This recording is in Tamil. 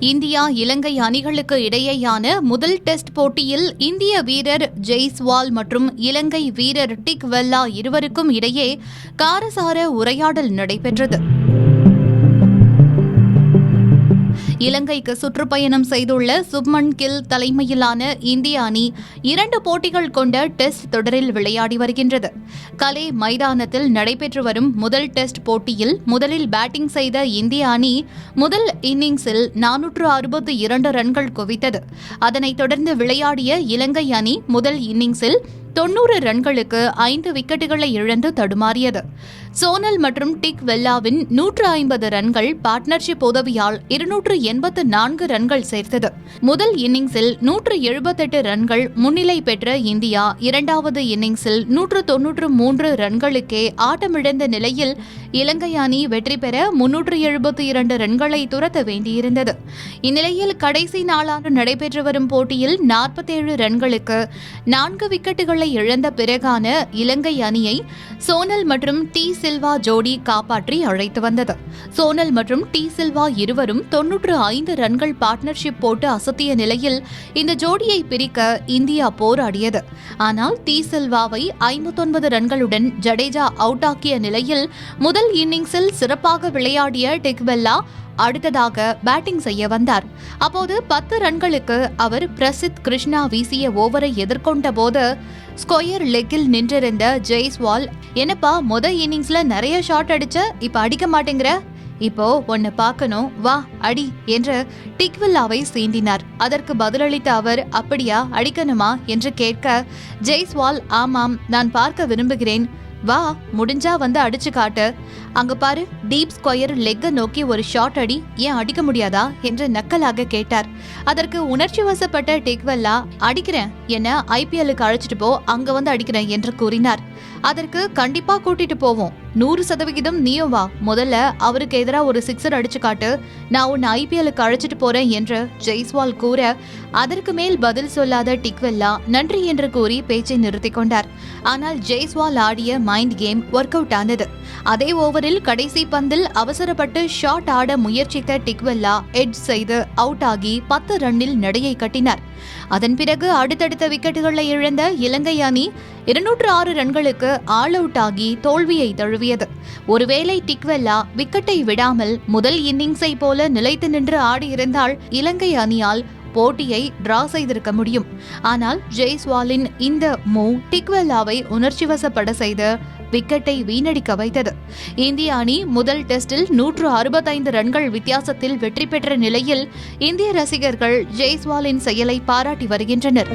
இந்தியா இலங்கை அணிகளுக்கு இடையேயான முதல் டெஸ்ட் போட்டியில் இந்திய வீரர் ஜெய்ஸ்வால் மற்றும் இலங்கை வீரர் டிக் வெல்லா இருவருக்கும் இடையே காரசார உரையாடல் நடைபெற்றது. இலங்கைக்கு சுற்றுப்பயணம் செய்துள்ள சுப்மன் கில் தலைமையிலான இந்திய அணி 2 போட்டிகள் கொண்ட டெஸ்ட் தொடரில் விளையாடி வருகின்றது. கலே மைதானத்தில் நடைபெற்று வரும் முதல் டெஸ்ட் போட்டியில் முதலில் பேட்டிங் செய்த இந்திய அணி முதல் இன்னிங்ஸில் 462 ரன்கள் குவித்தது. அதனைத் தொடர்ந்து விளையாடிய இலங்கை அணி முதல் இன்னிங்ஸில் 90 ரன்களுக்கு 5 விக்கெட்டுகளை இழந்து தடுமாறியது. சோனல் மற்றும் டிக் வெல்லாவின் 150 ரன்கள் பார்ட்னர்ஷிப் உதவியால் 284 ரன்கள் சேர்த்தது. முதல் இன்னிங்ஸில் 178 ரன்கள் முன்னிலை பெற்ற இந்தியா இரண்டாவது இன்னிங்ஸில் 193 ரன்களுக்கே ஆட்டமிழந்த நிலையில் இலங்கை அணி வெற்றி பெற 372 ரன்களை துரத்த வேண்டியிருந்தது. இந்நிலையில் கடைசி நாளாக நடைபெற்று வரும் போட்டியில் 47 ரன்களுக்கு 4 விக்கெட்டுகளை இழந்த பிறகான இலங்கை அணியை சோனல் மற்றும் டி சில்வா ஜோடி காப்பாற்றி அழைத்து வந்தது. சோனல் மற்றும் டி சில்வா இருவரும் 95 ரன்கள் பார்ட்னர்ஷிப் போட்டு அசத்திய நிலையில் இந்த ஜோடியை பிரிக்க இந்தியா போராடியது. ஆனால் டி சில்வாவை 59 ரன்களுடன் ஜடேஜா அவுட் ஆக்கிய நிலையில் முதல் இன்னிங்ஸில் சிறப்பாக விளையாடிய டிக் வெல்லா அடுத்ததாக பேட்டிங் செய்ய வந்தார். அப்போது 10 ரன்களுக்கு அவர் பிரசித் கிருஷ்ணா வீசிய ஓவரை எதிர்கொண்ட போது ஸ்கொயர் லெக்கில் நின்றிருந்த ஜெய்ஸ்வால், என்னப்பா இன்னிங்ஸ்ல நிறைய ஷாட் அடிச்ச, இப்ப அடிக்க மாட்டேங்கிற, இப்போ உன்னை பார்க்கணும், வா அடி என்று டிக்வெல்லாவை சீண்டினார். அதற்கு பதிலளித்த அவர், அப்படியா, அடிக்கணுமா என்று கேட்க ஜெய்ஸ்வால், ஆமாம், நான் பார்க்க விரும்புகிறேன், வா, முடிஞ்சா வந்து அடிச்சு காட்டு, அங்க பாரு, டீப் ஸ்கொயர் லெக்க நோக்கி ஒரு ஷாட் அடி, ஏன் அடிக்க முடியாதா என்று நக்கலாக கேட்டார். அதற்கு உணர்ச்சி வசப்பட்ட டிக்வெல்லா, அடிக்கிறேன், என்ன IPLக்கு அழைச்சிட்டு போ, அங்க வந்து அடிக்கிறேன் என்று கூறினார். அதற்கு கண்டிப்பா கூட்டிட்டு போவோம், 100% நீயும் வா, முதல்ல அவருக்கு எதிராக ஒரு 6 அடிச்சு காட்டு, நான் உன்னை IPLக்கு அழைச்சிட்டு போறேன் என்று ஜெய்ஸ்வால் கூற, அதற்கு மேல் பதில் சொல்லாத டிக்வெல்லா நன்றி என்று கூறி பேச்சை நிறுத்திக் கொண்டார். ஆனால் ஜெய்ஸ்வால் ஆடிய மைண்ட் கேம் ஒர்க் அவுட் ஆனது. அதே ஓவரில் கடைசி பந்தில் அவசரப்பட்டு ஷாட் ஆட முயற்சித்த டிக்வெல்லா எட்ஜ் செய்து அவுட் ஆகி 10 ரன்னில் நடையை கட்டினார். அதன் பிறகு அடுத்தடுத்த விக்கெட்டுகளை இழந்த இலங்கை அணி 206 ரன்களுக்கு ஆல் அவுட் ஆகி தோல்வியை தழுவியது. ஒருவேளை டிக்வெல்லா விக்கெட்டை விடாமல் முதல் இன்னிங்ஸை போல நிலைத்து நின்று ஆடியிருந்தால் இலங்கை அணியால் போட்டியை டிரா செய்திருக்க முடியும். ஆனால் ஜெய்ஸ்வாலின் இந்த மூவ் டிக்வெல்லாவை உணர்ச்சிவசப்பட செய்து விக்கெட்டை வீணடிக்க வைத்தது. இந்திய அணி முதல் டெஸ்டில் 165 ரன்கள் வித்தியாசத்தில் வெற்றி பெற்ற நிலையில் இந்திய ரசிகர்கள் ஜெய்ஸ்வாலின் செயலை பாராட்டி வருகின்றனர்.